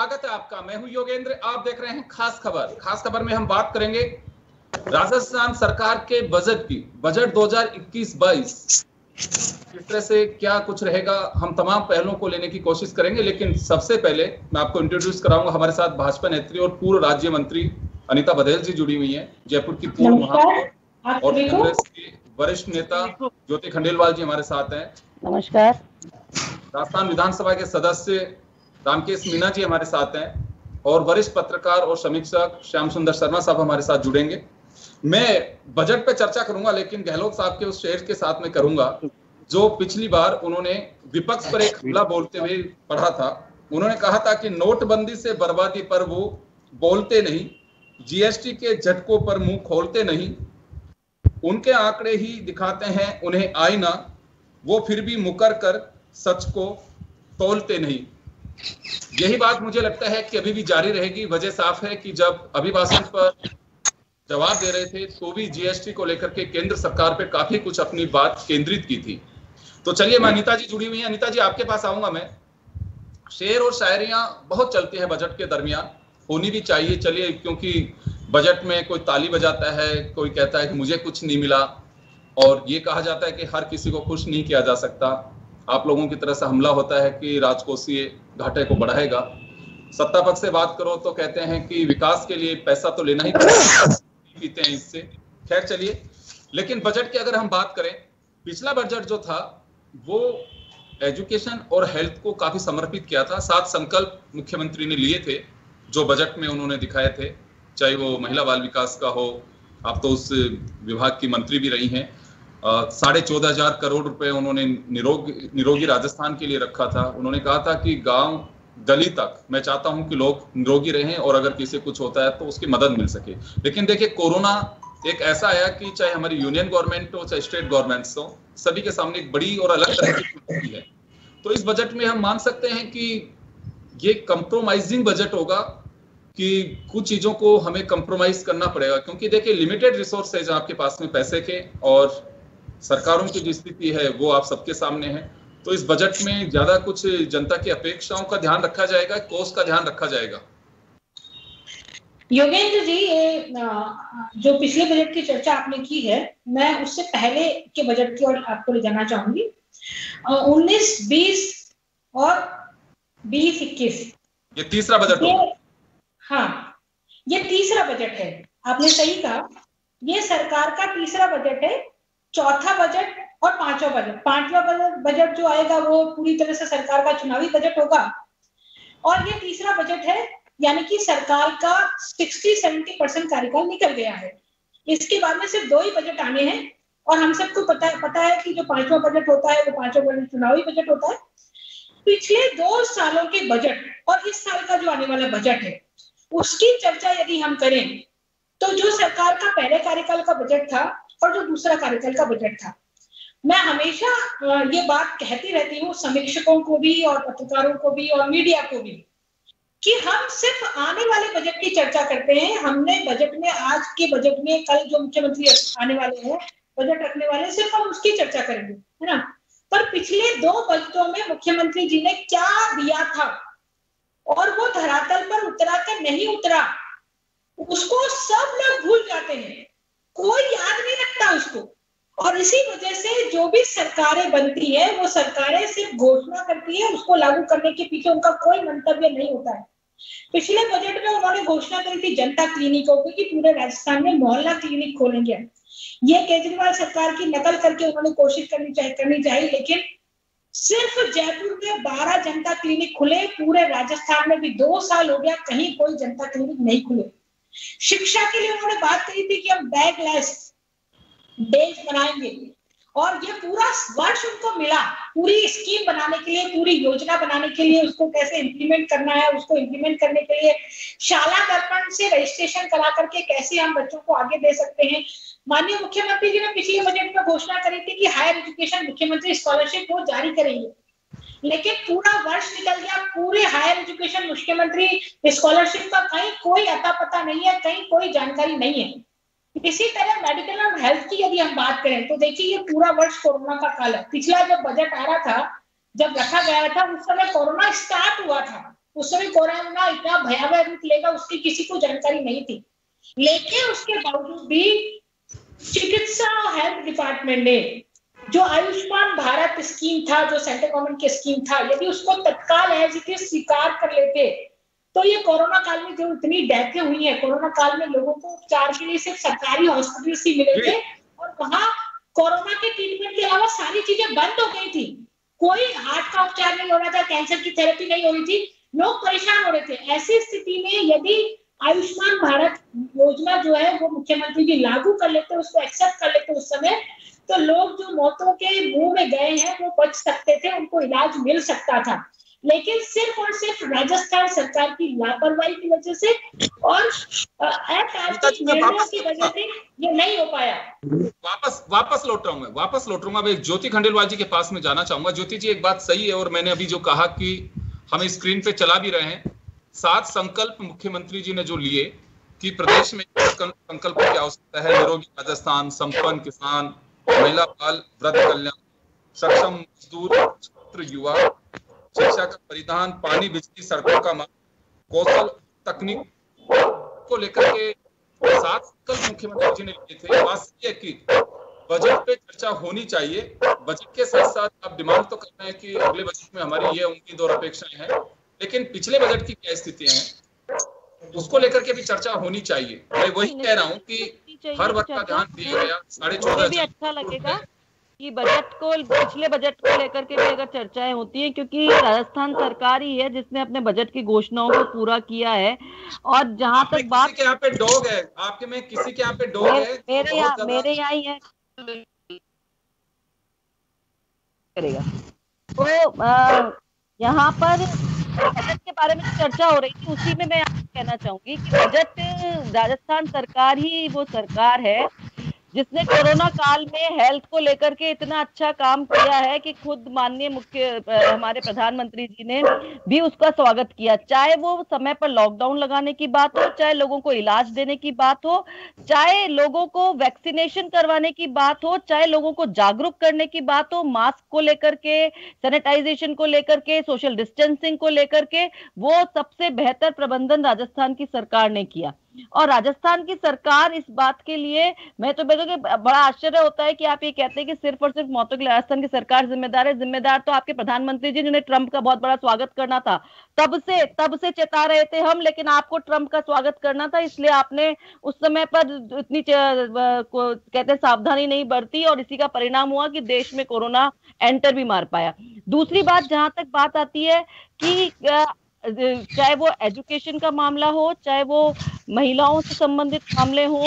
स्वागत है आपका। मैं हूं योगेंद्र, आप देख रहे हैं खास खबर। खास खबर में हम बात करेंगे राजस्थान सरकार के बजट की, बजट 2021-22 किस तरह से क्या कुछ रहेगा, हम तमाम पहलुओं को लेने की कोशिश करेंगे। लेकिन सबसे पहले मैं आपको इंट्रोड्यूस कराऊंगा, हमारे साथ भाजपा नेत्री और पूर्व राज्य मंत्री अनीता बघेल जी जुड़ी हुई हैं, जयपुर की पूर्व महापौर और कांग्रेस के वरिष्ठ नेता ज्योति खंडेलवाल जी हमारे साथ हैं। नमस्कार। राजस्थान विधानसभा के सदस्य रामकेश मीणा जी हमारे साथ हैं और वरिष्ठ पत्रकार और समीक्षक श्याम सुंदर शर्मा साहब हमारे साथ जुड़ेंगे। मैं बजट पे चर्चा करूंगा, लेकिन गहलोत साहब के उस शेर के साथ में करूंगा जो पिछली बार उन्होंने विपक्ष पर एक हमला बोलते हुए पढ़ा था। उन्होंने कहा था कि नोटबंदी से बर्बादी पर वो बोलते नहीं, जीएसटी के झटकों पर मुंह खोलते नहीं, उनके आंकड़े ही दिखाते हैं उन्हें आईना, वो फिर भी मुकर कर सच को तोलते नहीं। यही बात मुझे लगता है कि अभी भी जारी रहेगी। वजह साफ है कि जब अभिभाषण पर जवाब दे रहे थे तो भी जीएसटी को लेकर के केंद्र सरकार पे काफी कुछ अपनी बात केंद्रित की थी। तो चलिए, मैं अनीता जी जुड़ी हुई हैं। अनीता जी, आपके पास आऊंगा मैं। शेर और शायरियां बहुत चलती है बजट के दरमियान, होनी भी चाहिए। चलिए, क्योंकि बजट में कोई ताली बजाता है, कोई कहता है कि मुझे कुछ नहीं मिला, और ये कहा जाता है कि हर किसी को खुश नहीं किया जा सकता। आप लोगों की तरफ से हमला होता है कि राजकोषीय घाटे को बढ़ाएगा। सत्ता पक्ष से बात करो तो कहते हैं कि विकास के लिए पैसा तो लेना ही पीते हैं इससे। खैर चलिए, लेकिन बजट की अगर हम बात करें, पिछला बजट जो था वो एजुकेशन और हेल्थ को काफी समर्पित किया था। 7 संकल्प मुख्यमंत्री ने लिए थे जो बजट में उन्होंने दिखाए थे, चाहे वो महिला बाल विकास का हो, आप तो उस विभाग की मंत्री भी रही हैं। 14,500 करोड़ रुपए उन्होंने निरोगी राजस्थान के लिए रखा था। उन्होंने कहा था कि गांव गली तक मैं चाहता हूं कि लोग निरोगी रहें और अगर किसी कुछ होता है तो उसकी मदद मिल सके। लेकिन देखिए, कोरोना एक ऐसा आया कि चाहे हमारी यूनियन गवर्नमेंट हो चाहे स्टेट गवर्नमेंट्स हो, सभी के सामने एक बड़ी और अलग तरह की चुनौती है। तो इस बजट में हम मान सकते हैं कि ये कंप्रोमाइजिंग बजट होगा, कि कुछ चीजों को हमें कंप्रोमाइज करना पड़ेगा, क्योंकि देखिए लिमिटेड रिसोर्सेज आपके पास में पैसे के, और सरकारों की जो स्थिति है वो आप सबके सामने है। तो इस बजट में ज्यादा कुछ जनता की अपेक्षाओं का ध्यान रखा जाएगा, कोष का ध्यान रखा जाएगा? योगेंद्र जी, ये जो पिछले बजट की चर्चा आपने की है, मैं उससे पहले के बजट की ओर आपको ले जाना चाहूंगी। 19-20 और 20-21 ये तीसरा बजट है। हाँ, ये तीसरा बजट है। आपने सही कहा, ये सरकार का तीसरा बजट है। चौथा बजट और पांचवा बजट जो आएगा वो पूरी तरह से सरकार का चुनावी बजट होगा, और ये तीसरा बजट है, यानी कि सरकार का 60-70% कार्यकाल निकल गया है। इसके बाद में सिर्फ 2 ही बजट आने हैं, और हम सबको पता है कि जो 5वां बजट होता है वो 5वां बजट चुनावी बजट होता है। पिछले 2 सालों के बजट और इस साल का जो आने वाला बजट है उसकी चर्चा यदि हम करें, तो जो सरकार का पहले कार्यकाल का बजट था और जो दूसरा कार्यकाल का बजट था, मैं हमेशा ये बात कहती रहती हूँ समीक्षकों को भी और पत्रकारों को भी और मीडिया को भी, कि हम सिर्फ आने वाले बजट की चर्चा करते हैं। हमने बजट में, आज के बजट में, कल जो मुख्यमंत्री आने वाले हैं बजट रखने वाले, सिर्फ हम उसकी चर्चा करेंगे, है ना। पर पिछले 2 बजटों में मुख्यमंत्री जी ने क्या दिया था और वो धरातल पर उतरा कि नहीं उतरा, उसको सब लोग भूल जाते हैं, कोई याद नहीं रखता उसको। और इसी वजह से जो भी सरकारें बनती है वो सरकारें सिर्फ घोषणा करती है, उसको लागू करने के पीछे उनका कोई मंतव्य नहीं होता है। पिछले बजट में उन्होंने घोषणा करी थी जनता क्लिनिकों की, कि पूरे राजस्थान में मोहल्ला क्लिनिक खोलेंगे। ये केजरीवाल सरकार की नकल करके उन्होंने कोशिश करनी चाहिए, लेकिन सिर्फ जयपुर में 12 जनता क्लिनिक खुले। पूरे राजस्थान में भी 2 साल हो गया, कहीं कोई जनता क्लिनिक नहीं खुले। शिक्षा के लिए उन्होंने बात करी थी कि हम बैगलेस डेज बनाएंगे, और ये पूरा वर्ष उनको मिला पूरी स्कीम बनाने के लिए, पूरी योजना बनाने के लिए, उसको कैसे इंप्लीमेंट करना है, उसको इंप्लीमेंट करने के लिए शाला दर्पण से रजिस्ट्रेशन करा करके कैसे हम बच्चों को आगे दे सकते हैं। माननीय मुख्यमंत्री जी ने पिछले बजट में घोषणा करी थी कि हायर एजुकेशन मुख्यमंत्री स्कॉलरशिप वो जारी करेंगे, लेकिन पूरा वर्ष निकल गया, पूरे हायर एजुकेशन मुख्यमंत्री स्कॉलरशिप का कहीं कोई अता पता नहीं है, कहीं कोई जानकारी नहीं है। इसी तरह मेडिकल और हेल्थ की यदि हम बात करें तो देखिए, ये पूरा वर्ष कोरोना का काल है। पिछला जब बजट आ रहा था, जब रखा गया था, उस समय कोरोना स्टार्ट हुआ था, उस समय कोरोना इतना भयावह रूप लेगा उसकी किसी को जानकारी नहीं थी। लेकिन उसके बावजूद भी चिकित्सा और हेल्थ डिपार्टमेंट ने जो आयुष्मान भारत स्कीम था, जो सेंट्रल गवर्नमेंट की स्कीम था, यदि उसको तत्काल एज इट इज स्वीकार कर लेते तो ये कोरोना काल में जो इतनी डेथें हुई है, कोरोना काल में लोगों को उपचार के लिए सिर्फ सरकारी हॉस्पिटल ही मिले थे और वहां कोरोना के ट्रीटमेंट के अलावा सारी चीजें बंद हो गई थी। कोई हार्ट का उपचार नहीं हो रहा था, कैंसर की थेरेपी नहीं हो रही थी, लोग परेशान हो रहे थे। ऐसी स्थिति में यदि आयुष्मान भारत योजना जो है वो मुख्यमंत्री जी लागू कर लेते, उसको एक्सेप्ट कर लेते उस समय, तो लोग जो मौतों के मुंह में गए हैं वो बच सकते थे, उनको इलाज मिल सकता था। लेकिन सिर्फ और सिर्फ राजस्थान सरकार की लापरवाही की वजह से और अतार्किक निर्णयों की वजह से ये नहीं हो पाया। वापस लौट रहा हूँ। अब एक ज्योति खंडेलवाल जी के पास में जाना चाहूंगा। ज्योति जी, एक बात सही है और मैंने अभी जो कहा कि हम स्क्रीन पे चला भी रहे हैं, 7 संकल्प मुख्यमंत्री जी ने जो लिए कि प्रदेश में संकल्पों की आवश्यकता है। निरोगी राजस्थान, संपन्न किसान, महिला बाल वृद्ध कल्याण, सक्षम मजदूर, छात्र युवा, शिक्षा का परिधान, पानी बिजली सड़कों का मार्ग, कौशल तकनीक को लेकर के 7 संकल्प मुख्यमंत्री जी ने लिए थे। बात यह है कि बजट पे चर्चा होनी चाहिए। बजट के साथ साथ आप डिमांड तो कर रहे हैं कि अगले बजट में हमारी ये उम्मीद और अपेक्षाएं हैं, लेकिन पिछले बजट की क्या स्थितियां हैं उसको लेकर के भी चर्चा होनी चाहिए। मैं वही कह रहा हूँ कि हर वर्ग का ध्यान दिया गया। 14.5 भी अच्छा लगेगा कि बजट को, पिछले बजट को लेकर के भी अगर चर्चाएं होती हैं, क्योंकि राजस्थान सरकार ही है जिसने अपने बजट की घोषणाओं को पूरा किया है। और जहां तक बात, किसी के यहाँ पे डॉग है, आपके में किसी के यहाँ पे डॉग है, मेरे यहाँ ही है करेगा। तो यहाँ पर बजट के बारे में चर्चा हो रही थी, उसी में मैं आपको कहना चाहूंगी कि बजट, राजस्थान सरकार ही वो सरकार है जिसने कोरोना काल में हेल्थ को लेकर के इतना अच्छा काम किया है कि खुद माननीय हमारे प्रधानमंत्री जी ने भी उसका स्वागत किया। चाहे वो समय पर लॉकडाउन लगाने की बात हो, चाहे लोगों को इलाज देने की बात हो, चाहे लोगों को वैक्सीनेशन करवाने की बात हो, चाहे लोगों को जागरूक करने की बात हो, मास्क को लेकर के, सैनिटाइजेशन को लेकर के, सोशल डिस्टेंसिंग को लेकर के, वो सबसे बेहतर प्रबंधन राजस्थान की सरकार ने किया। और राजस्थान की सरकार इस बात के लिए, मैं तो बड़ा आश्चर्य होता है कि आप ये कहते हैं कि सिर्फ और सिर्फ मौतों के लिए राजस्थान की सरकार जिम्मेदार है। जिम्मेदार तो आपके प्रधानमंत्री जी, जिन्हें ट्रंप का बहुत बड़ा स्वागत करना था, तब से चेता रहे थे हम, लेकिन आपको ट्रंप का स्वागत करना था, इसलिए आपने उस समय पर इतनी कहते सावधानी नहीं बरती और इसी का परिणाम हुआ कि देश में कोरोना एंटर भी मार पाया। दूसरी बात, जहां तक बात आती है कि चाहे वो एजुकेशन का मामला हो, चाहे वो महिलाओं से संबंधित मामले हो,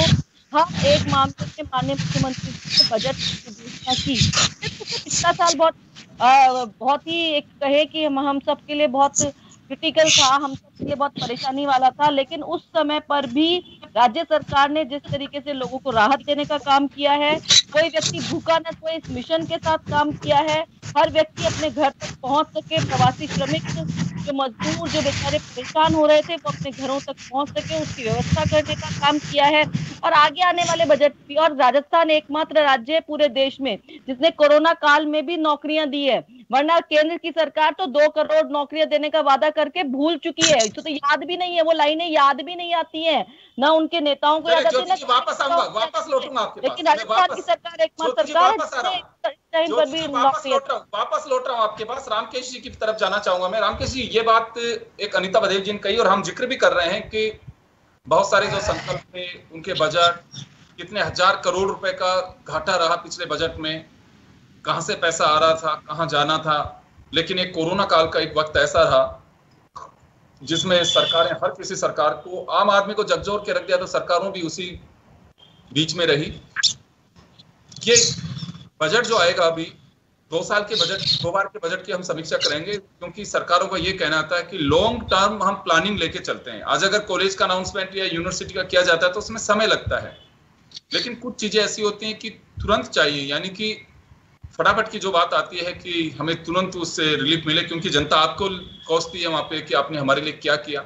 हर एक मामले में माननीय मुख्यमंत्री ने बजट की घोषणा की। पिछला साल बहुत ही एक कहे कि हम सब के लिए बहुत क्रिटिकल था, हम सब के लिए बहुत परेशानी वाला था, लेकिन उस समय पर भी राज्य सरकार ने जिस तरीके से लोगों को राहत देने का काम किया है, कोई व्यक्ति भूखा न सोए इस मिशन के साथ काम किया है, हर व्यक्ति अपने घर तक पहुंच सके, प्रवासी श्रमिक जो मजदूर जो बेचारे परेशान हो रहे थे वो अपने घरों तक पहुंच सके, उसकी व्यवस्था करने का काम किया है। और आगे आने वाले बजट भी, और राजस्थान एकमात्र राज्य है पूरे देश में जिसने कोरोना काल में भी नौकरियां दी है, वरना केंद्र की सरकार तो 2 करोड़ नौकरियां देने का वादा करके भूल चुकी है। तो याद भी नहीं है, वो लाइनें याद भी नहीं आती हैं, ना उनके नेताओं को याद आती है। वापस लौटूंगा आपके पास, लेकिन राजस्थान की सरकार एकमात्र सरकार टाइम पर भी वापस लौट रहा हूँ आपके पास। रामकेश जी की तरफ जाना चाहूंगा मैं। रामकेश जी, ये बात एक अनीता बघेल जी ने कही और हम जिक्र भी कर रहे हैं कि बहुत सारे जो संकल्प थे उनके बजट, कितने हजार करोड़ रुपए का घाटा रहा पिछले बजट में, कहां से पैसा आ रहा था, कहां जाना था। लेकिन एक कोरोना काल का एक वक्त ऐसा रहा जिसमें सरकारें, हर किसी सरकार को, आम आदमी को झकझोर के रख दिया, तो सरकारों भी उसी बीच में रही। ये बजट जो आएगा अभी 2 साल के बजट, 2 बार के बजट की हम समीक्षा करेंगे, क्योंकि सरकारों का ये कहना था कि लॉन्ग टर्म हम प्लानिंग लेके चलते हैं। आज अगर कॉलेज का अनाउंसमेंट या यूनिवर्सिटी का किया जाता है तो उसमें समय लगता है, लेकिन कुछ चीजें ऐसी होती हैं कि तुरंत चाहिए, यानी कि फटाफट की जो बात आती है कि हमें तुरंत उससे रिलीफ मिले, क्योंकि जनता आपको कोसती है वहां पे कि आपने हमारे लिए क्या किया।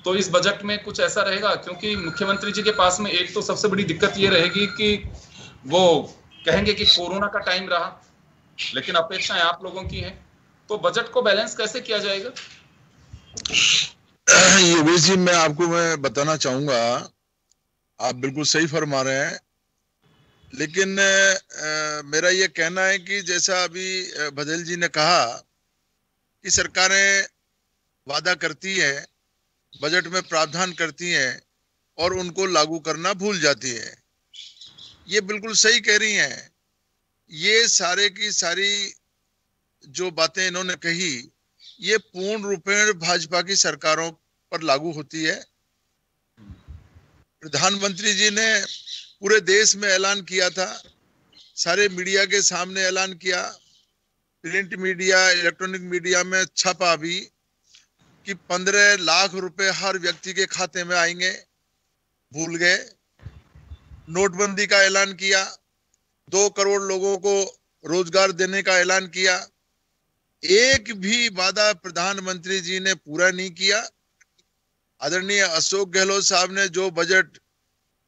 तो इस बजट में कुछ ऐसा रहेगा, क्योंकि मुख्यमंत्री जी के पास में एक तो सबसे बड़ी दिक्कत ये रहेगी कि वो कहेंगे कि कोरोना का टाइम रहा, लेकिन अपेक्षाएं आप लोगों की हैं, तो बजट को बैलेंस कैसे किया जाएगा? योगेश जी, मैं बताना चाहूंगा, आप बिल्कुल सही फरमा रहे हैं, लेकिन मेरा ये कहना है कि जैसा अभी बघेल जी ने कहा कि सरकारें वादा करती है, बजट में प्रावधान करती हैं और उनको लागू करना भूल जाती है। ये बिल्कुल सही कह रही हैं। ये सारे की सारी जो बातें इन्होंने कही, ये पूर्ण रूपेण भाजपा की सरकारों पर लागू होती है। प्रधानमंत्री जी ने पूरे देश में ऐलान किया था, सारे मीडिया के सामने ऐलान किया, प्रिंट मीडिया, इलेक्ट्रॉनिक मीडिया में छपा भी कि 15 लाख रुपए हर व्यक्ति के खाते में आएंगे, भूल गए। नोटबंदी का ऐलान किया, 2 करोड़ लोगों को रोजगार देने का ऐलान किया, एक भी वादा प्रधानमंत्री जी ने पूरा नहीं किया। आदरणीय अशोक गहलोत साहब ने जो बजट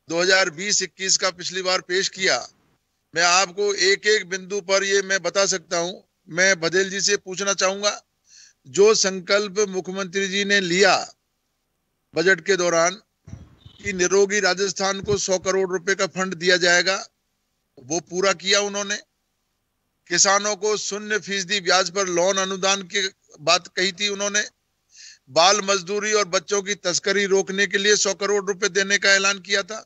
2020-21 का पिछली बार पेश किया, मैं आपको एक एक बिंदु पर ये मैं बता सकता हूं। मैं बघेल जी से पूछना चाहूंगा, जो संकल्प मुख्यमंत्री जी ने लिया बजट के दौरान कि निरोगी राजस्थान को 100 करोड़ रुपए का फंड दिया जाएगा, वो पूरा किया उन्होंने। किसानों को 0% ब्याज पर लोन अनुदान की बात कही थी उन्होंने। बाल मजदूरी और बच्चों की तस्करी रोकने के लिए 100 करोड़ रुपए देने का ऐलान किया था।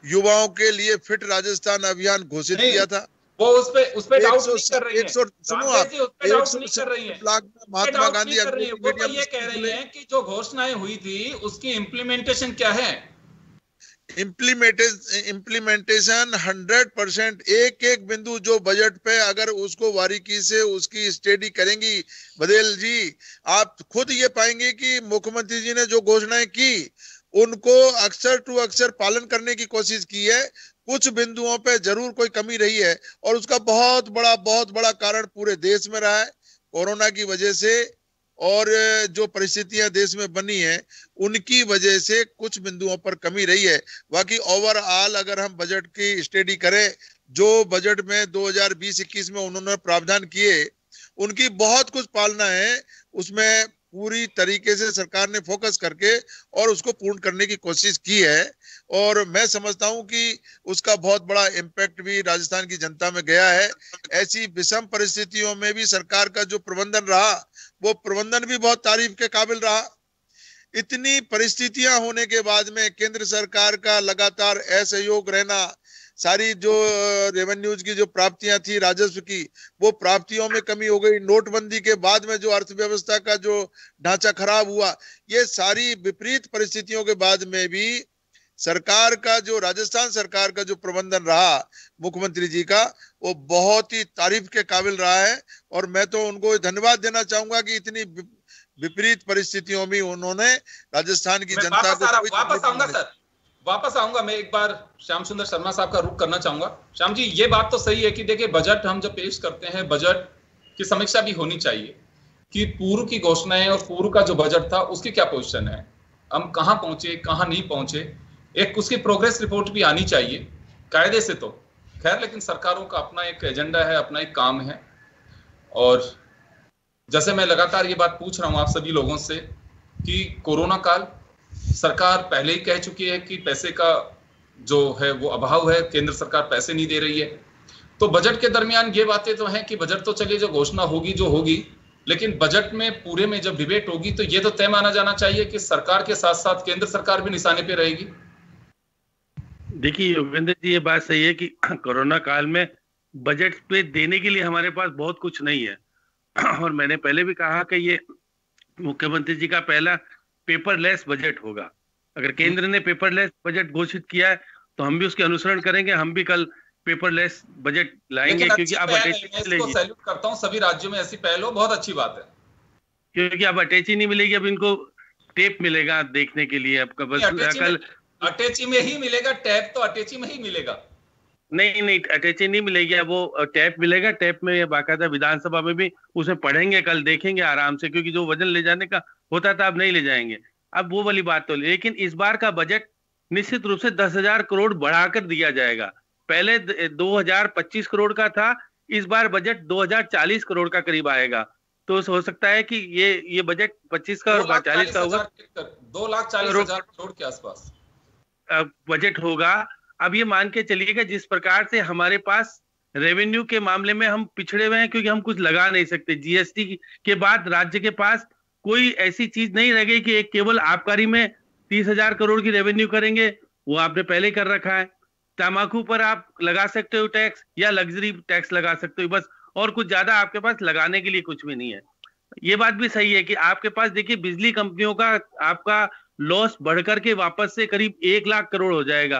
युवाओं के लिए फिट राजस्थान अभियान घोषित किया था। वो उस पे डाउट नहीं कर रही है। सुनो आप, 160 लाख महात्मा गांधी वो तो ये कह रही है कि जो घोषणाएं हुई थी उसकी इम्प्लीमेंटेशन क्या है? इम्प्लीमेंटेशन 100%, एक एक बिंदु जो बजट पे अगर उसको बारीकी से उसकी स्टडी करेंगी बघेल जी, आप खुद ये पाएंगे कि मुख्यमंत्री जी ने जो घोषणाएं की उनको अक्सर टू अक्सर पालन करने की कोशिश की है। कुछ बिंदुओं पे जरूर कोई कमी रही है और उसका बहुत बड़ा कारण पूरे देश में रहा है कोरोना की वजह से, और जो परिस्थितियां देश में बनी है उनकी वजह से कुछ बिंदुओं पर कमी रही है। बाकी ओवरऑल अगर हम बजट की स्टडी करें, जो बजट में 2020-21 में उन्होंने प्रावधान किए उनकी बहुत कुछ पालना है, उसमें पूरी तरीके से सरकार ने फोकस करके और उसको पूर्ण करने की कोशिश की है। और मैं समझता हूं कि उसका बहुत बड़ा इम्पैक्ट भी राजस्थान की जनता में गया है। ऐसी विषम परिस्थितियों में भी सरकार का जो प्रबंधन रहा, वो प्रबंधन भी बहुत तारीफ के काबिल रहा। इतनी परिस्थितियां होने के बाद में केंद्र सरकार का लगातार असहयोग रहना, सारी जो रेवेन्यूज की जो प्राप्तियां थी राजस्व की, वो प्राप्तियों में कमी हो गई। नोटबंदी के बाद में जो अर्थव्यवस्था का जो ढांचा खराब हुआ, ये सारी विपरीत परिस्थितियों के बाद में भी सरकार का जो राजस्थान सरकार का जो प्रबंधन रहा मुख्यमंत्री जी का, वो बहुत ही तारीफ के काबिल रहा है। और मैं तो उनको धन्यवाद देना चाहूंगा कि इतनी विपरीत परिस्थितियों में उन्होंने राजस्थान की जनता को वापस आऊंगा। मैं एक बार श्याम सुंदर शर्मा साहब का रुख करना चाहूंगा। श्याम जी, ये बात तो सही है कि देखिए, बजट हम जब पेश करते हैं, बजट की समीक्षा भी होनी चाहिए कि पूर्व की घोषणाएं और पूर्व का जो बजट था उसकी क्या पोजीशन है, हम कहां पहुंचे, कहां नहीं पहुंचे, एक उसकी प्रोग्रेस रिपोर्ट भी आनी चाहिए कायदे से। तो खैर, लेकिन सरकारों का अपना एक एजेंडा है, अपना एक काम है। और जैसे मैं लगातार ये बात पूछ रहा हूं आप सभी लोगों से कि कोरोना काल, सरकार पहले ही कह चुकी है कि पैसे का जो है वो अभाव है, केंद्र सरकार पैसे नहीं दे रही है। तो बजट के दरमियान ये बातें तो हैं कि बजट तो चलिए, जो घोषणा होगी जो होगी, लेकिन बजट में पूरे में जब डिबेट होगी तो ये तो तय माना जाना चाहिए कि सरकार के साथ साथ केंद्र सरकार भी निशाने पे रहेगी। देखिए योगेंद्र जी, ये बात सही है कि कोरोना काल में बजट पे देने के लिए हमारे पास बहुत कुछ नहीं है। और मैंने पहले भी कहा कि ये मुख्यमंत्री जी का पहला पेपरलेस बजट होगा। अगर केंद्र ने पेपरलेस बजट घोषित किया है तो हम भी उसके अनुसरण करेंगे, हम भी कल पेपरलेस बजट लाएंगे। क्योंकि अब सैल्यूट करता हूं, सभी राज्यों में ऐसी पहल हो, बहुत अच्छी बात है। क्योंकि अब अटैची नहीं मिलेगी, अब इनको टेप मिलेगा देखने के लिए। आपका बस कल अटैची में ही मिलेगा, टैप तो अटैची में ही मिलेगा। नहीं, अटैची नहीं मिलेगी, अब वो टैप मिलेगा। टैप में बाकायदा विधानसभा में भी उसे पढ़ेंगे, कल देखेंगे आराम से, क्योंकि जो वजन ले जाने का होता था अब नहीं ले जाएंगे। अब वो वाली बात तो, लेकिन इस बार का बजट निश्चित रूप से 10,000 करोड़ बढ़ाकर दिया जाएगा। पहले 2025 करोड़ का था, इस बार बजट 2040 करोड़ का करीब आएगा। तो हो सकता है कि ये बजट 25 का और 40 का होगा, 2,40,000 करोड़ के आसपास बजट होगा। अब ये मान के चलिएगा जिस प्रकार से हमारे पास रेवेन्यू के मामले में हम पिछड़े हुए हैं, क्योंकि हम कुछ लगा नहीं सकते। जीएसटी के बाद राज्य के पास कोई ऐसी चीज नहीं रह गई कि एक केवल आबकारी में 30,000 करोड़ की रेवेन्यू करेंगे, वो आपने पहले कर रखा है। तम्बाकू पर आप लगा सकते हो टैक्स, या लग्जरी टैक्स लगा सकते हो बस, और कुछ ज्यादा आपके पास लगाने के लिए कुछ भी नहीं है। ये बात भी सही है कि आपके पास देखिए बिजली कंपनियों का आपका लॉस बढ़कर के वापस से करीब 1 लाख करोड़ हो जाएगा।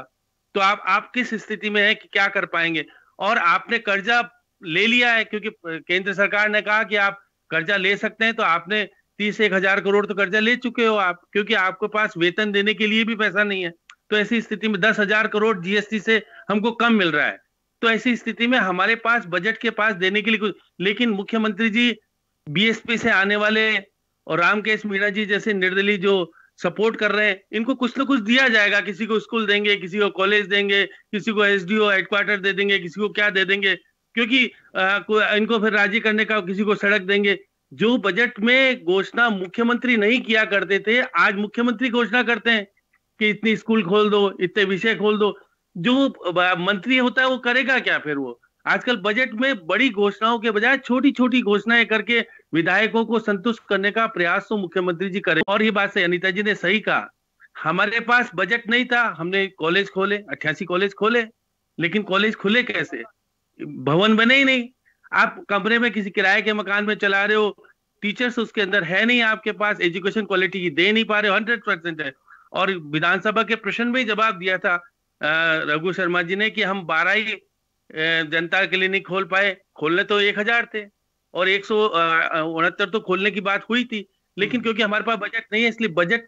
तो आप किस स्थिति में है कि क्या कर पाएंगे? और आपने कर्जा ले लिया है, क्योंकि केंद्र सरकार ने कहा कि आप कर्जा ले सकते हैं, तो आपने 31,000 करोड़ तो कर्जा ले चुके हो आप, क्योंकि आपके पास वेतन देने के लिए भी पैसा नहीं है। तो ऐसी स्थिति में 10,000 करोड़ जीएसटी से हमको कम मिल रहा है। तो ऐसी स्थिति में हमारे पास बजट के पास देने के लिए कुछ, लेकिन मुख्यमंत्री जी बीएसपी से आने वाले और रामकेश मीणा जी जैसे निर्दलीय जो सपोर्ट कर रहे हैं, इनको कुछ ना कुछ दिया जाएगा। किसी को स्कूल देंगे, किसी को कॉलेज देंगे, किसी को एसडीओ हेडक्वार्टर दे देंगे, किसी को क्या दे देंगे, क्योंकि इनको फिर राजी करने का, किसी को सड़क देंगे। जो बजट में घोषणा मुख्यमंत्री नहीं किया करते थे, आज मुख्यमंत्री घोषणा करते हैं कि इतनी स्कूल खोल दो, इतने विषय खोल दो। जो मंत्री होता है वो करेगा क्या फिर? वो आजकल बजट में बड़ी घोषणाओं के बजाय छोटी छोटी घोषणाएं करके विधायकों को संतुष्ट करने का प्रयास तो मुख्यमंत्री जी करें। और ये बात से अनीता जी ने सही कहा, हमारे पास बजट नहीं था, हमने कॉलेज खोले, 88 कॉलेज खोले, लेकिन कॉलेज खुले कैसे? भवन बने ही नहीं। आप कमरे में किसी किराए के मकान में चला रहे हो, टीचर्स उसके अंदर है नहीं, आपके पास एजुकेशन क्वालिटी की दे नहीं पा रहे हो, 100% है। और विधानसभा के प्रश्न में जवाब दिया था रघु शर्मा जी ने कि हम 12 ही जनता क्लिनिक खोल पाए, खोलने तो 1,000 थे, और 169 तो खोलने की बात हुई थी, लेकिन क्योंकि हमारे पास बजट नहीं है, इसलिए बजट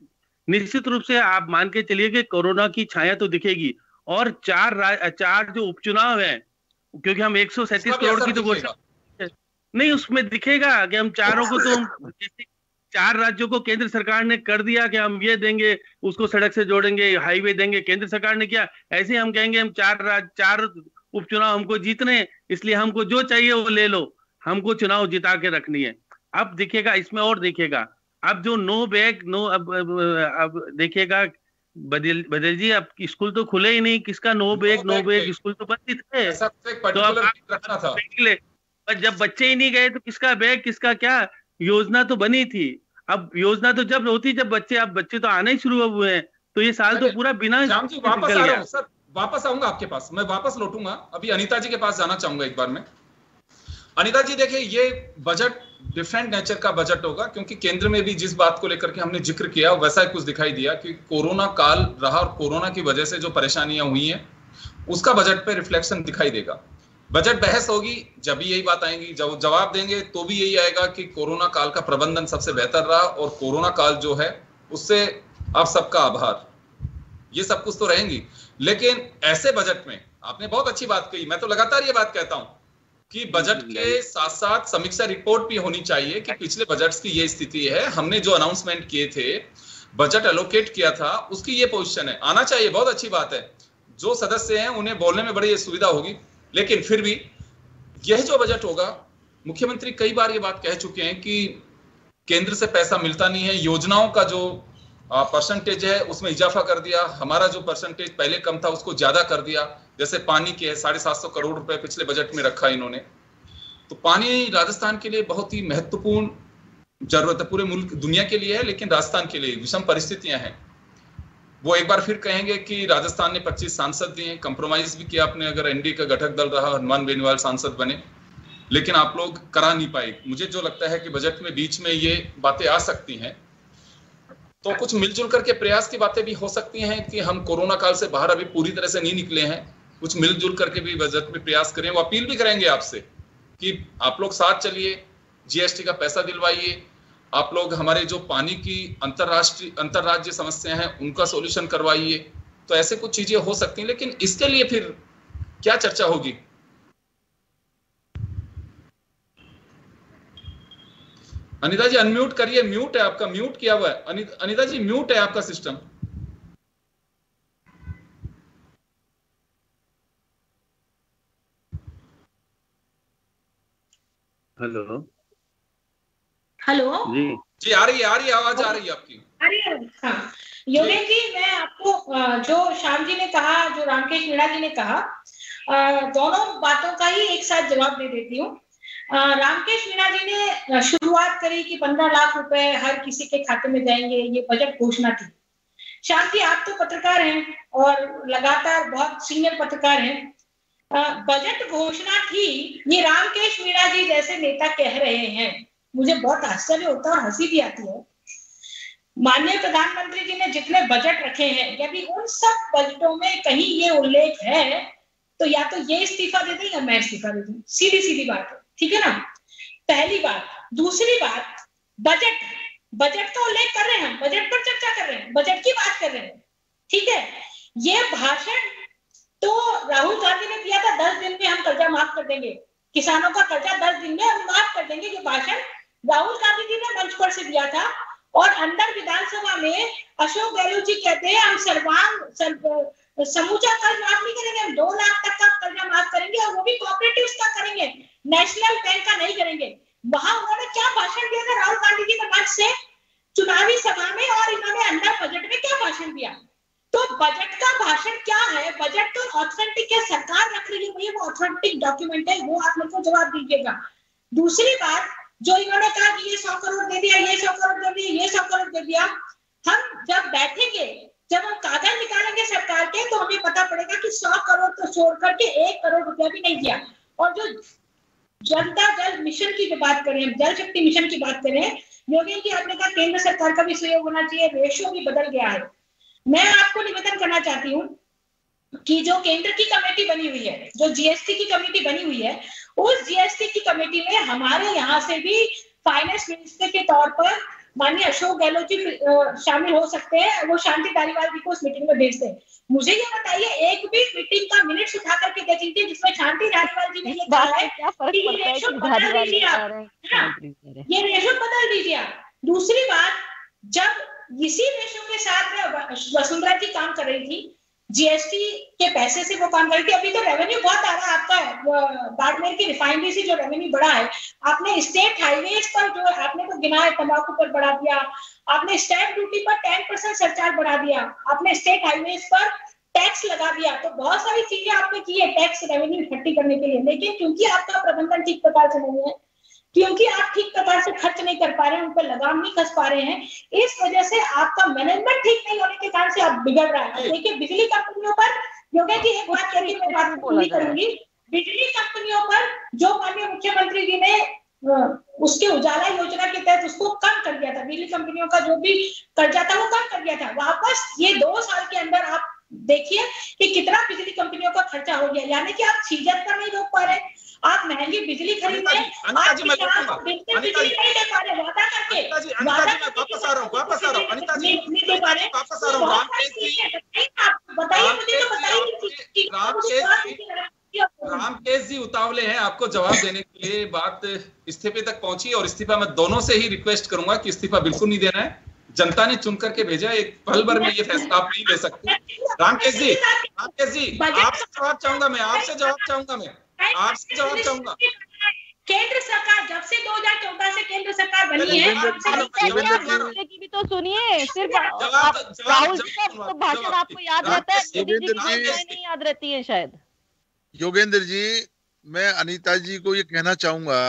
निश्चित रूप से आप मान के चलिए कि कोरोना की छाया तो दिखेगी। और चार जो उपचुनाव हैं, क्योंकि हम 137 करोड़ की तो घोषणा नहीं, उसमें दिखेगा कि हम चारों को तो जैसे 4 राज्यों को केंद्र सरकार ने कर दिया कि हम ये देंगे, उसको सड़क से जोड़ेंगे, हाईवे देंगे, केंद्र सरकार ने किया। ऐसे हम कहेंगे हम 4 उपचुनाव हमको जीतने, इसलिए हमको जो चाहिए वो ले लो, हमको चुनाव जिता के रखनी है। अब दिखेगा इसमें, और दिखेगा अब जो नो बैग नो, अब देखिएगा बदल जी, अब स्कूल तो खुले ही नहीं, किसका नो बैग स्कूल तो बंद ही थे। तो अब रखना था, जब बच्चे ही नहीं गए तो किसका बैग, किसका क्या? योजना तो बनी थी। अब योजना तो जब होती जब बच्चे, अब बच्चे तो आने ही शुरू हुए हैं, तो ये साल तो पूरा बिना श्याम जी वापस आ रहा हूं सर, वापस आऊंगा आपके पास, मैं वापस लौटूंगा। अभी अनीता जी के पास जाना चाहूंगा एक बार में। अनीता जी देखिए, ये बजट डिफरेंट नेचर का बजट होगा, क्योंकि केंद्र में भी जिस बात को लेकर के हमने जिक्र किया वैसा ही कुछ दिखाई दिया कि कोरोना काल रहा और कोरोना की वजह से जो परेशानियां हुई हैं उसका बजट पे रिफ्लेक्शन दिखाई देगा। बजट बहस होगी जब भी यही बात आएगी, जब जवाब देंगे तो भी यही आएगा कि कोरोना काल का प्रबंधन सबसे बेहतर रहा और कोरोना काल जो है उससे आप सबका आभार, ये सब कुछ तो रहेंगी। लेकिन ऐसे बजट में आपने बहुत अच्छी बात कही, मैं तो लगातार ये बात कहता हूं कि बजट के साथ साथ समीक्षा रिपोर्ट भी होनी चाहिए कि पिछले बजट्स की ये स्थिति है, हमने जो अनाउंसमेंट किए थे, बजट एलोकेट किया था, उसकी ये पोजीशन है, आना चाहिए। बहुत अच्छी बात है, जो सदस्य हैं उन्हें बोलने में बड़ी सुविधा होगी। लेकिन फिर भी यह जो बजट होगा, मुख्यमंत्री कई बार ये बात कह चुके हैं कि केंद्र से पैसा मिलता नहीं है, योजनाओं का जो परसेंटेज है उसमें इजाफा कर दिया, हमारा जो परसेंटेज पहले कम था उसको ज्यादा कर दिया। जैसे पानी के 750 करोड़ रुपए पिछले बजट में रखा इन्होंने। तो पानी राजस्थान के लिए बहुत ही महत्वपूर्ण जरूरत है, पूरे मुल्क दुनिया के लिए है, लेकिन राजस्थान के लिए विषम परिस्थितियां हैं। वो एक बार फिर कहेंगे कि राजस्थान ने 25 सांसद दिए, कंप्रोमाइज भी किया आपने, अगर एनडीए का घटक दल रहा, हनुमान बेनीवाल सांसद बने, लेकिन आप लोग करा नहीं पाए। मुझे जो लगता है कि बजट में बीच में ये बातें आ सकती हैं, तो कुछ मिलजुल करके प्रयास की बातें भी हो सकती हैं कि हम कोरोना काल से बाहर अभी पूरी तरह से नहीं निकले हैं, कुछ मिलजुल करके भी बजट में प्रयास करें। वो अपील भी करेंगे आपसे कि आप लोग साथ चलिए, जीएसटी का पैसा दिलवाइए, आप लोग हमारे जो पानी की अंतरराज्य समस्या हैं उनका सॉल्यूशन करवाइए। तो ऐसे कुछ चीजें हो सकती हैं, लेकिन इसके लिए फिर क्या चर्चा होगी? अनीता जी अनम्यूट करिए, म्यूट है आपका, म्यूट किया हुआ है। अनीता जी म्यूट है आपका सिस्टम। हेलो। हेलो जी आ रही है आवाज आ रही है आपकी। अरे हाँ योगेश जी, मैं आपको जो श्याम जी ने कहा, जो रामकेश मीणा जी ने कहा, दोनों बातों का ही एक साथ जवाब दे देती हूँ। रामकेश मीणा जी ने शुरुआत करी कि 15 लाख रुपए हर किसी के खाते में जाएंगे, ये बजट घोषणा थी। श्याम जी, आप तो पत्रकार हैं और लगातार बहुत सीनियर पत्रकार हैं। बजट घोषणा थी, ये रामकेश मीणा जी जैसे नेता कह रहे हैं, मुझे बहुत आश्चर्य होता है और हंसी भी आती है। माननीय प्रधानमंत्री जी ने जितने बजट रखे हैं, यदि उन सब बजटों में कहीं ये उल्लेख है तो या तो ये इस्तीफा दे दें या मैं इस्तीफा दे दूं, सीधी सीधी बात है, ठीक है ना। पहली बात। दूसरी बात, बजट का उल्लेख कर रहे हैं, हम बजट पर चर्चा कर रहे हैं, बजट की बात कर रहे हैं, ठीक है। ये भाषण तो राहुल गांधी ने दिया था, 10 दिन में हम कर्जा माफ कर देंगे, किसानों का कर्जा 10 दिन में हम माफ कर देंगे। ये भाषण राहुल गांधी जी ने मंच पर से दिया था और अंदर विधानसभा में अशोक गहलोत जी कहते हैं हम समूचा कर्ज माफ नहीं करेंगे, हम 2 लाख तक का कर्जा माफ करेंगे और वो भी कोऑपरेटिव्स का करेंगे, नेशनल बैंक का नहीं करेंगे। वहां उन्होंने क्या भाषण दिया था राहुल गांधी जी ने मंच से चुनावी सभा में, और इन्होंने अंदर बजट में क्या भाषण दिया। तो बजट का भाषण क्या है, बजट तो ऑथेंटिक है, सरकार रख रही है, वो ऑथेंटिक डॉक्यूमेंट है, वो आप मेरे को जवाब दीजिएगा। दूसरी बात, जो इन्होंने कहा कि ये 100 करोड़ दे दिया, ये 100 करोड़ दे दिया, ये 100 करोड़ दे दिया, हम जब बैठेंगे, जब हम कागज निकालेंगे सरकार के, तो हमें पता पड़ेगा कि 100 करोड़ तो छोड़ करके 1 करोड़ रुपया भी नहीं दिया। और जो जनता जल मिशन की जो बात करें, जल शक्ति मिशन की बात करें, योगेश जी आपने कहा केंद्र सरकार का भी सहयोग होना चाहिए, रेशियो भी बदल गया है। मैं आपको निवेदन करना चाहती हूँ कि जो केंद्र की कमेटी बनी हुई है, जो जीएसटी की कमेटी बनी हुई है, उस जीएसटी की कमेटी में हमारे यहाँ से भी फाइनेंस मिनिस्टर के तौर पर माननीय अशोक गहलोत जी शामिल हो सकते हैं, वो शांति धारीवाल जी को उस मीटिंग में भेजते हैं। मुझे ये बताइए, एक भी मीटिंग का मिनट्स उठा करके दे दीजिए जिसमें शांति धारीवाल जी ने ये कहा है कि ये रेशो बदल दीजिए आप, ये रेशो बदल दीजिए आप। दूसरी बात, जब इसी रेशो के साथ वसुंधरा जी काम कर रही थी, जीएसटी के पैसे से वो काम करती, अभी तो रेवेन्यू बहुत आ रहा है आपका, बाड़मेर की रिफाइनरी से जो रेवेन्यू बढ़ा है, आपने स्टेट हाईवेज पर जो आपने तो गिना है, तंबाकू पर बढ़ा दिया, आपने स्टैंप ड्यूटी पर 10% सरचार्ज बढ़ा दिया, आपने स्टेट हाईवेज पर टैक्स लगा दिया, तो बहुत सारी चीजें आपने की है टैक्स रेवेन्यू इकट्ठी करने के लिए। लेकिन क्योंकि आपका प्रबंधन ठीक प्रकार से नहीं है, क्योंकि आप ठीक प्रकार से खर्च नहीं कर पा रहे हैं, उन पर लगाम नहीं कस पा रहे हैं, इस वजह से आपका मैनेजमेंट ठीक नहीं होने के कारण से आप बिगड़ रहा है। देखिए बिजली कंपनियों पर, योगेश जी एक बात करके मैं बात पूरी करूंगी, बिजली कंपनियों पर जो माननीय मुख्यमंत्री जी ने उसके उजाला योजना के तहत उसको कम कर दिया था, बिजली कंपनियों का जो भी कर्जा था वो कम कर दिया था, वापस ये 2 साल के अंदर आप देखिए कि कितना बिजली कंपनियों का खर्चा हो गया। यानी कि आप सीजन पर नहीं रोक पा रहे, आप महंगी बिजली खरीद रहे, आप बिजली नहीं दे पा रहे, वादा करके वापस आ रहा हूँ अनिता जी, नहीं दे पा रहे, वापस आ रहा हूँ। बताइए मुझे, तो बताइए रामकेश जी उतावले हैं आपको जवाब देने के लिए, बात इस्तीफे तक पहुंची, और इस्तीफा मैं दोनों से ही रिक्वेस्ट करूंगा कि इस्तीफा बिल्कुल नहीं देना है, जनता ने चुन करके भेजा, एक पल भर में ये फैसला आप नहीं ले सकते। रामकेश जी आपसे जवाब चाहूंगा मैं, आपसे जवाब चाहूंगा। केंद्र सरकार जब से 2014 से केंद्र सरकार बनी है, की भी तो सुनिए, सिर्फ राहुल जी का तो भाषण आपको याद रहता है, मोदी जी की नहीं याद रहती है शायद। योगेंद्र जी, मैं अनीता जी को ये कहना चाहूंगा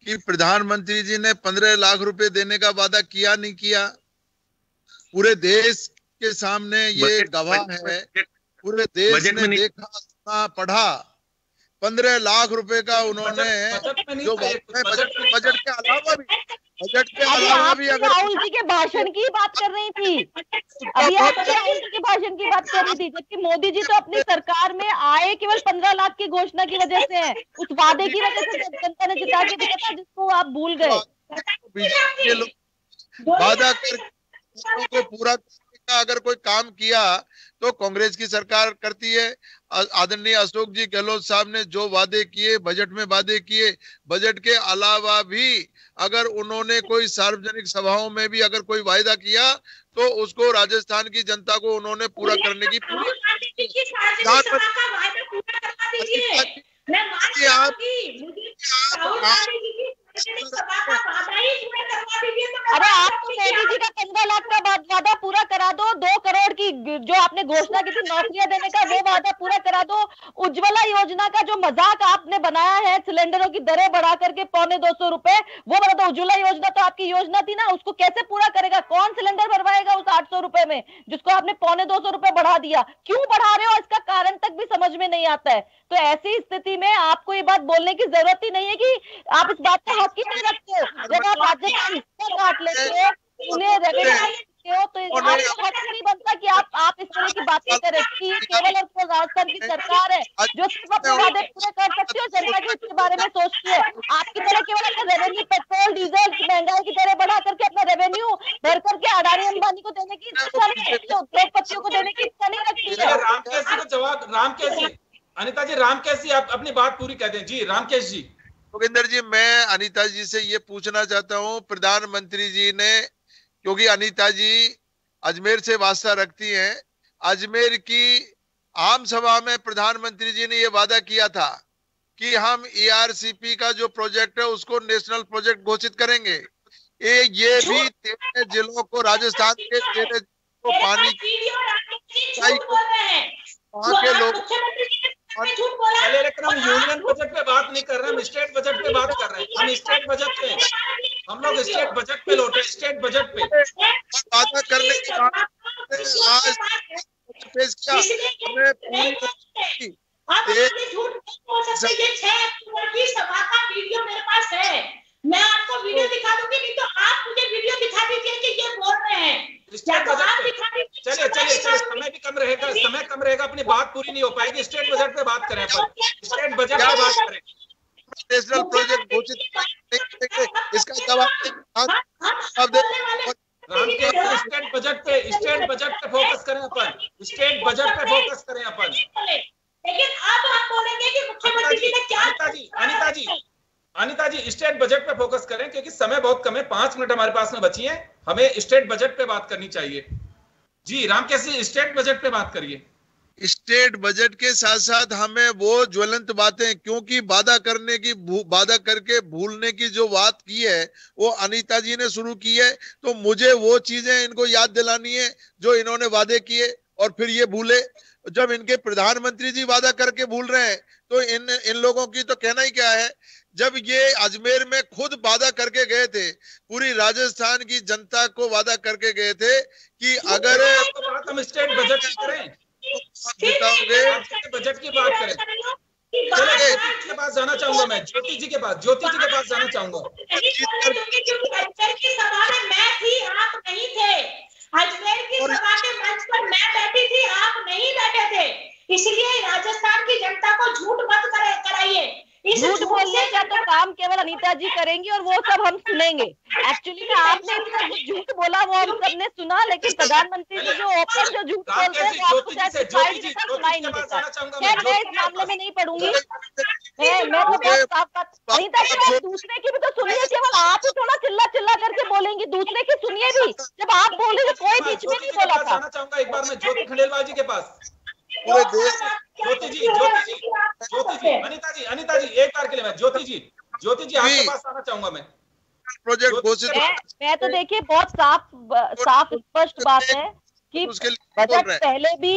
कि प्रधानमंत्री जी ने 15 लाख रुपए देने का वादा किया नहीं किया, पूरे देश के सामने ये गवाह है, पूरे देश ने देखा, सुना, पढ़ा। 15 लाख रुपए का उन्होंने जो बजट के अलावा भी अगर राहुल जी के भाषण की बात कर रही थी, अभी आप राहुल जी के भाषण की बात कर रही थी, जबकि मोदी जी तो अपनी सरकार में आए केवल 15 लाख की घोषणा की वजह से है, उस वादे की वजह से जनता ने जिता के दिया था, जिसको आप भूल गए। बीजेपी के लोग वादा को पूरा अगर कोई काम किया तो कांग्रेस की सरकार करती है। आदरणीय अशोक जी गहलोत साहब ने जो वादे किए, बजट में वादे किए, बजट के अलावा भी अगर उन्होंने कोई सार्वजनिक सभाओं में भी अगर कोई वायदा किया तो उसको राजस्थान की जनता को उन्होंने पूरा करने की घोषणा की थी नौकरियां देने का, वो वादा पूरा करा दो। उज्ज्वला योजना का जो मजाक आपने बनाया है, सिलेंडरों की दरें बढ़ा करके 250 रुपए, वो बता दो। उज्ज्वला योजना तो आपकी योजना थी ना, उसको कैसे पूरा करेगा? कौन सिलेंडर भरवाएगा उस 800 रुपए में जिसको आपने 250 रुपए बढ़ा दिया? क्यों बढ़ा रहे हो, इसका कारण तक भी समझ में नहीं आता है। तो ऐसी स्थिति में आपको ये बात बोलने की जरूरत ही नहीं है कि आप इस बात का हक ही नहीं रखते हो। जब आप राज्य का हिस्सा काट लेते हो, उन्हें हो, तो आपको हक नहीं बनता कि आप इस तरह की बातें करें कि केवल और केवल राजस्थान की सरकार है जो सिर्फ अपने वादे पूरे कर सकती है और जनता की इसके बारे में सोचती है। आपकी तरह केवल अपना रेवेन्यू, पेट्रोल डीजल महंगाई की दरें बढ़ा करके अपना रेवेन्यू भर करके अडानी अंबानी को देने की इच्छा नहीं रखती, उद्योगपतियों को देने की इच्छा नहीं रखती है। रामकेश को जवाब, रामकेश जी, अनिता जी, रामकेश जी, आप अपनी बात पूरी कर दें। जी रामकेश जी। जोगिंदर जी, मैं अनिता जी से ये पूछना चाहता हूँ, प्रधानमंत्री जी ने, क्योंकि अनिता जी अजमेर से वास्ता रखती हैं, अजमेर की आम सभा में प्रधानमंत्री जी ने ये वादा किया था कि हम ERCP का जो प्रोजेक्ट है उसको नेशनल प्रोजेक्ट घोषित करेंगे। ये भी 13 जिलों को, राजस्थान के 13 जिलों को पानी वहाँ के लोग, चलिए, लेकिन हम यूनियन बजट पे बात नहीं कर रहे, हम स्टेट बजट पे बात कर रहे हैं। हम स्टेट बजट पे, हम लोग स्टेट बजट पे लौटे, स्टेट बजट पे वादा करने के बाद आज पेश किया हमें पूरी सभा का वीडियो मेरे पास है, मैं आपको वीडियो दिखा दूंगी, नहीं तो आप मुझे वीडियो दिखा दीजिए कि ये बोल रहे हैं। स्टेट बजट पे चलिए चलिए चलिए, समय भी कम रहेगा, समय कम रहेगा, अपनी बात पूरी नहीं हो पाएगी। स्टेट बजट पे बात करें, अपन स्टेट बजट पे बात करें। नेशनल प्रोजेक्ट घोषित, इसका जवाब स्टेट बजट पे फोकस करें अपन, स्टेट बजट पे फोकस करें अपन। लेकिन अब हम बोलेंगे कि मुख्यमंत्री जी ने क्या। अनिता जी, स्टेट बजट पे फोकस करें क्योंकि समय बहुत कम है, 5 मिनट हमारे पास में बची है, हमें स्टेट बजट पे बात करनी चाहिए। जी रामकेश जी, स्टेट बजट पे बात करिए। स्टेट बजट के साथ साथ हमें वो ज्वलंत बातें, क्योंकि वादा करके भूलने की जो बात की है वो अनीता जी ने शुरू की है, तो मुझे वो चीजें इनको याद दिलानी है जो इन्होंने वादे किए और फिर ये भूले। जब इनके प्रधानमंत्री जी वादा करके भूल रहे हैं तो इन लोगों की तो कहना ही क्या है। जब ये अजमेर में खुद वादा करके गए थे, पूरी राजस्थान की जनता को वादा करके गए थे कि अगर हम स्टेट बजट की करें, बजट की बात करें। चलिए, के पास जाना चाहूंगा मैं, ज्योति जी के पास जाना चाहूंगा। अजमेर की सभा में मैं थी, आप नहीं थे। अजमेर की सभा के मंच पर मैं बैठी थी, आप नहीं बैठे थे। इसलिए राजस्थान की जनता को झूठ मत कराइए। झूठ बोलने का तो काम केवल अनीता जी करेंगी और वो सब हम सुनेंगे। एक्चुअली में आपने इतना कुछ झूठ बोला वो हम सबने सुना, लेकिन प्रधानमंत्री जी जो ओपन जो झूठ बोल रहे हैं वो आपको शायद सुनाई नहीं देता। खैर, मैं इस मामले में नहीं पढ़ूंगी। मैं तो बहुत साफ बात, अनीता जी दूसरे की भी तो सुनिए, केवल आप ही थोड़ा चिल्ला करके बोलेंगी, दूसरे की सुनिए भी। जब आप बोल रहे थे कोई बीच में नहीं बोला था। चाहूंगा एक बार मैं ज्योति खंडेलवाल जी के पास। पूरे देश ज्योति जी, अनीता जी एक बार के लिए मैं ज्योति जी आपके पास आना चाहूंगा मैं। प्रोजेक्ट घोषित, मैं तो देखिए बहुत साफ स्पष्ट बात है कि बजट पहले भी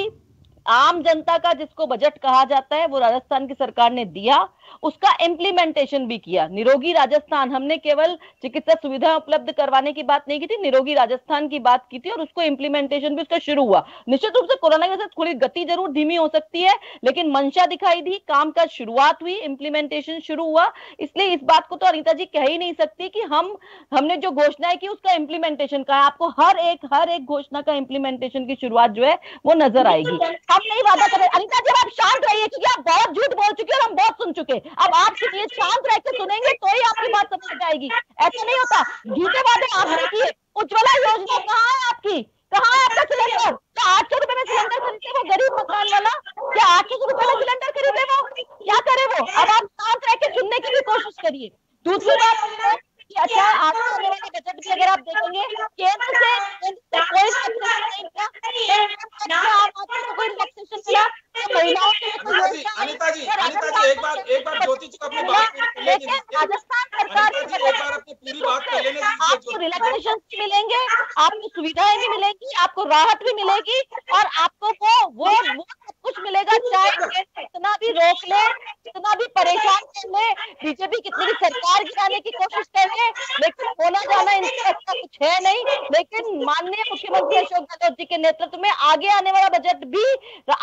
आम जनता का जिसको बजट कहा जाता है वो राजस्थान की सरकार ने दिया, उसका इम्प्लीमेंटेशन भी किया। निरोगी राजस्थान, हमने केवल चिकित्सा सुविधा उपलब्ध करवाने की बात नहीं की थी, निरोगी राजस्थान की बात की थी और उसको इम्प्लीमेंटेशन भी उसका शुरू हुआ। निश्चित रूप से कोरोना की वजह से थोड़ी गति जरूर धीमी हो सकती है, लेकिन मंशा दिखाई दी, काम का शुरुआत हुई, इम्प्लीमेंटेशन शुरू हुआ। इसलिए इस बात को तो अनीता जी कह ही नहीं सकती कि हमने जो घोषणाएं की उसका इम्प्लीमेंटेशन का है। आपको हर एक घोषणा का इम्प्लीमेंटेशन की शुरुआत जो है वो नजर आएगी। हम नहीं वादा कर रहे। अनीता जी आप शांत रहिए क्योंकि आप बहुत झूठ बोल चुके और हम बहुत सुन चुके। अब आप सुनिए, शांत रह के सुनेंगे तो ही आपकी बात समझ आएगी। ऐसा नहीं होता, झूठे वादे आपने किए। उज्ज्वला योजना कहाँ है आपकी? कहाँ है आपका सिलेंडर? क्या 800 रुपए में सिलेंडर खरीदे वो गरीब मकान वाला? क्या 800 रुपए में सिलेंडर खरीदे वो? क्या करे वो? अब आप शांत रह के सुनने की भी कोशिश करिए। दूसरी बात, अच्छा आपके बजट भी अगर आप देखेंगे केंद्र से कोई रिलैक्सेशन मिला, महिलाओं के अनीता जी एक बार ज्योति जी को अपनी बात राजस्थान सरकार अपनी पूरी बात कर लेने दीजिए। आपको रिलैक्सेशन भी मिलेंगे, आपको सुविधाएं भी मिलेंगी, आपको राहत भी मिलेगी और आपको वो सब कुछ मिलेगा, चाहे कितना भी रोक ले, कितना भी परेशान कर ले, बीजेपी कितनी भी सरकार गिराने की कोशिश कर ले, लेकिन होना जाना इनसे अच्छा कुछ है नहीं। लेकिन माननीय मुख्यमंत्री अशोक गहलोत जी के नेतृत्व में आगे आने वाला बजट भी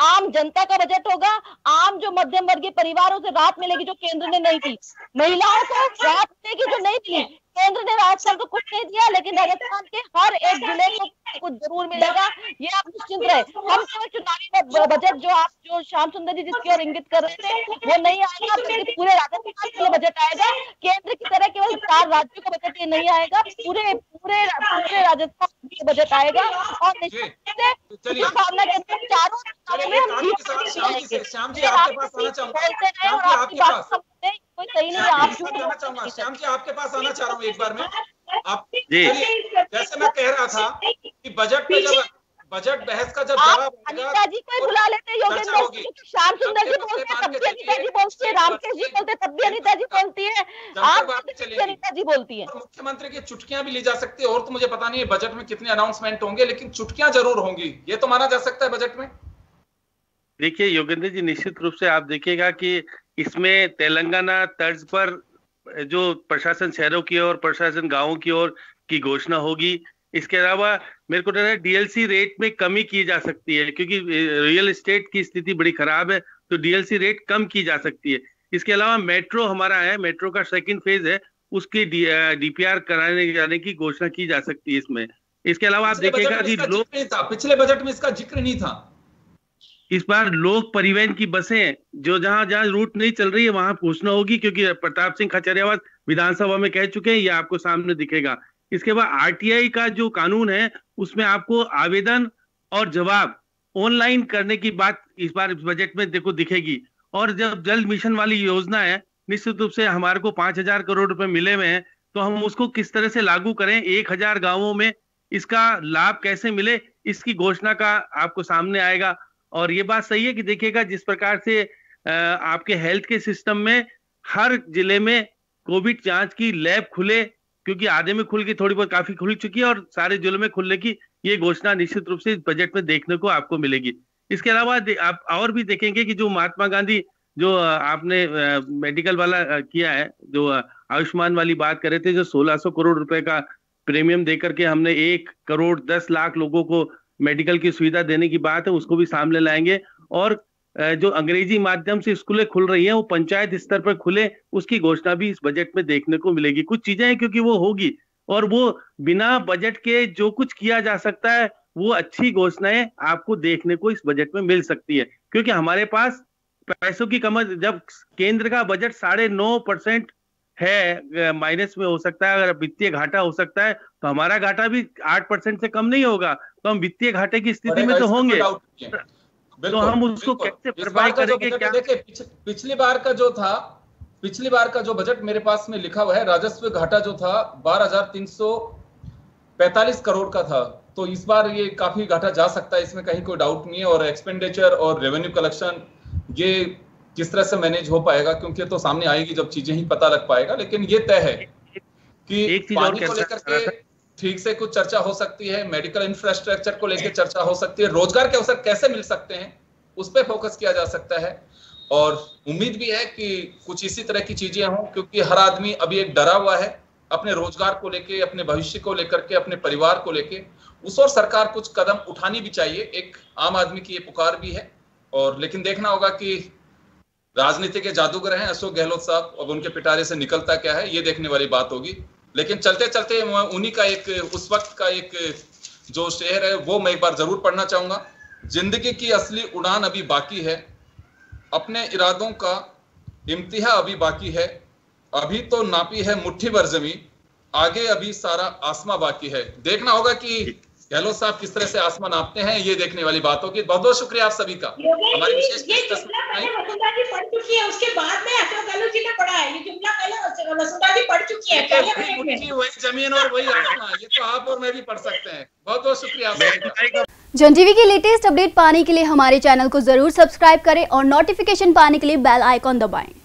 आम जनता का बजट होगा। आम जो मध्यम वर्गीय परिवारों से राहत मिलेगी जो केंद्र ने नहीं दी, महिलाओं को राहत मिलेगी जो नहीं दी। केंद्र ने राजस्थान को कुछ नहीं दिया, लेकिन राजस्थान के हर एक जिले को कुछ जरूर मिलेगा, ये आप निश्चिंत रहे। हम केवल चुनावी बजट जो श्याम सुंदर जी जिसकी ओर इंगित कर रहे थे वो नहीं आएगा, बल्कि पूरे राजस्थान के लिए बजट आएगा। केंद्र की तरह केवल 4 राज्यों का बजट ये नहीं आएगा, पूरे राजस्थान का बजट आएगा। और निश्चित से भावना के अंदर चारों में हम श्याम जी आपके पास आना चाहूंगा, कोई सही नहीं है, आप श्याम जी आपके पास आना चाह रहा हूँ एक बार में। आप जैसे मैं कह रहा था कि बजट पे जब बजट बहस का जब जवाब अनिता जी को बुला लेते, योगेंद्र श्याम सुंदर जी बोलते तब भी अनिता जी बोलती है, रामकेश जी बोलते तब भी अनिता जी बोलती है, आप अनिता जी बोलती है। मुख्यमंत्री की चुटकियां भी ली जा सकती है, और तो मुझे पता नहीं है बजट में कितने अनाउंसमेंट होंगे, लेकिन चुटकियां जरूर होंगी, ये तो माना जा सकता है बजट में। देखिए योगेंद्र जी, निश्चित रूप से आप देखिएगा कि इसमें तेलंगाना तर्ज पर जो प्रशासन शहरों की ओर, प्रशासन गांवों की ओर की घोषणा होगी। इसके अलावा मेरे को लग रहा है डीएलसी रेट में कमी की जा सकती है, क्योंकि रियल एस्टेट की स्थिति बड़ी खराब है, तो डीएलसी रेट कम की जा सकती है। इसके अलावा मेट्रो हमारा है, मेट्रो का सेकंड फेज है, उसकी डीपीआर कराने जाने की घोषणा की जा सकती है इसमें। इसके अलावा आप देखिएगा कि पिछले बजट में इसका जिक्र नहीं था। इस बार लोक परिवहन की बसें जो जहां रूट नहीं चल रही है वहां घोषणा होगी, क्योंकि प्रताप सिंह खचरियावास विधानसभा में कह चुके हैं, ये आपको सामने दिखेगा। इसके बाद आरटीआई का जो कानून है उसमें आपको आवेदन और जवाब ऑनलाइन करने की बात इस बार बजट में देखो दिखेगी। और जब जल मिशन वाली योजना है, निश्चित रूप से हमारे को 5,000 करोड़ रुपए मिले हुए हैं, तो हम उसको किस तरह से लागू करें, 1,000 गांवों में इसका लाभ कैसे मिले, इसकी घोषणा का आपको सामने आएगा। और ये बात सही है कि देखिएगा जिस प्रकार से आपके हेल्थ के सिस्टम में हर जिले में कोविड जांच की लैब खुले, क्योंकि आधे में खुल गई, थोड़ी बहुत काफी खुल चुकी है, और सारे जिलों में खुलने की ये घोषणा निश्चित रूप से इस बजट में देखने को आपको मिलेगी। इसके अलावा आप और भी देखेंगे कि जो महात्मा गांधी जो आपने मेडिकल वाला किया है, जो आयुष्मान वाली बात कर रहे थे, जो 1,600 करोड़ रुपए का प्रीमियम देकर के हमने 1,10,00,000 लोगों को मेडिकल की सुविधा देने की बात है, उसको भी सामने लाएंगे। और जो अंग्रेजी माध्यम से स्कूलें खुल रही हैं वो पंचायत स्तर पर खुले, उसकी घोषणा भी इस बजट में देखने को मिलेगी। कुछ चीजें हैं क्योंकि वो होगी, और वो बिना बजट के जो कुछ किया जा सकता है वो अच्छी घोषणाएं आपको देखने को इस बजट में मिल सकती है, क्योंकि हमारे पास पैसों की कमी। जब केंद्र का बजट 9.5% है, माइनस में हो सकता है, अगर वित्तीय घाटा हो सकता है, तो हमारा घाटा भी 8% से कम नहीं होगा, तो हम वित्तीय घाटे की स्थिति में तो होंगे, तो हम उसको कैसे भरपाई करेंगे? क्या देखिए, पिछली बार का जो बजट मेरे पास में लिखा हुआ है, राजस्व घाटा जो था 12,345 करोड़ का था, तो इस बार ये काफी घाटा जा सकता है, इसमें कहीं कोई डाउट नहीं है। और एक्सपेंडिचर और रेवेन्यू कलेक्शन ये किस तरह से मैनेज हो पाएगा, क्योंकि तो सामने आएगी जब चीजें ही पता लग पाएगा। लेकिन ये तय है कि पानी को लेकर के ठीक से कुछ चर्चा हो सकती है, मेडिकल इंफ्रास्ट्रक्चर को लेकर चर्चा हो सकती है, रोजगार के अवसर कैसे मिल सकते हैं उस पर फोकस किया जा सकता है। और उम्मीद भी है कि कुछ इसी तरह की चीजें हों, क्योंकि हर आदमी अभी एक डरा हुआ है अपने रोजगार को लेके, अपने भविष्य को लेकर के, अपने परिवार को लेके। उस और सरकार कुछ कदम उठानी भी चाहिए, एक आम आदमी की ये पुकार भी है। और लेकिन देखना होगा कि राजनीति के जादूगर हैं अशोक गहलोत साहब, अब उनके पिटारे से निकलता क्या है ये देखने वाली बात होगी। लेकिन चलते चलते उन्हीं का एक उस वक्त का एक जो शेर है वो मैं एक बार जरूर पढ़ना चाहूंगा। जिंदगी की असली उड़ान अभी बाकी है, अपने इरादों का इम्तिहा अभी बाकी है, अभी तो नापी है मुट्ठी भर जमीन, आगे अभी सारा आसमां बाकी है। देखना होगा कि गहलोत साहब किस तरह से आसमान नापते हैं, ये देखने वाली बात होगी। बहुत बहुत शुक्रिया आप सभी का। हमारी विशेष वसुंधरा जी पढ़ चुकी है, उसके बाद में अशोक गहलोत जी ने पढ़ा है, ये जुमला पहले वसुंधरा जी पढ़ चुकी है। वही जमीन और वही आसमान, ये तो आप और मैं भी पढ़ सकते हैं। बहुत बहुत शुक्रिया आप सभी का। जन टीवी की लेटेस्ट अपडेट पाने के लिए हमारे चैनल को जरूर सब्सक्राइब करें और नोटिफिकेशन पाने के लिए बेल आइकॉन दबाएं।